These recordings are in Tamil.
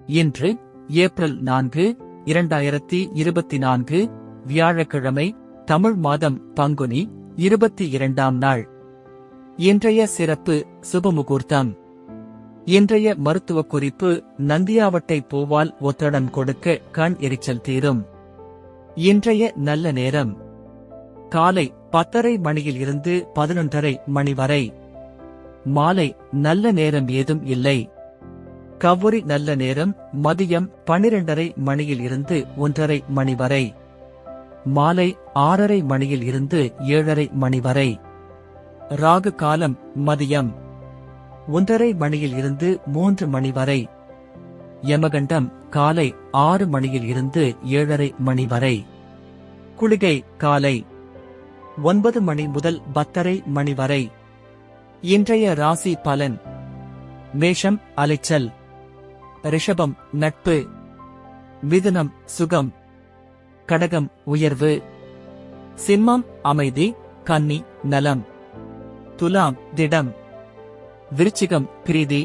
இன்று ஏப்ரல் 4, 2024 வியாழக்கிழமை, தமிழ் மாதம் பங்குனி 22ஆம் நாள். இன்றைய சிறப்பு சுபமுகூர்த்தம். இன்றைய மருத்துவ குறிப்பு: நந்தியாவட்டை பூவால் ஒத்தடம் கொடுக்க கண் எரிச்சல் தீரும். இன்றைய நல்ல நேரம் காலை 10:30 மணியில் இருந்து 11:30 மணி வரை. மாலை நல்ல நேரம் ஏதும் இல்லை. கவுரி நல்ல நேரம் மதியம் 12:30 மணியில் இருந்து 1:30 மணி வரை. மாலை 6:30 மணியில் இருந்து 7:30 மணி வரை. ராகு காலம் மதியம் 1:30 மணியில் இருந்து 3 மணி வரை. யமகண்டம் காலை 6 மணியில் இருந்து 7:30 மணி வரை. குளிகை காலை 9 மணி முதல் 10:30 மணி வரை. இன்றைய ராசி பலன்: மேஷம் அலைச்சல், ரிஷபம் நட்பு, மிதுனம் சுகம், கடகம் உயர்வு, சிம்மம் அமைதி, கன்னி நலம், துலாம் திடம், விருச்சிகம் பிரீதி,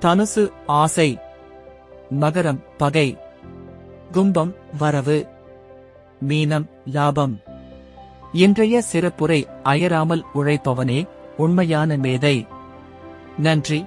தனுசு ஆசை, மகரம் பகை, கும்பம் வரவு, மீனம் லாபம். இன்றைய சிறப்புரை: அயராமல் உழைப்பவனே உண்மையான மேதை. நன்றி.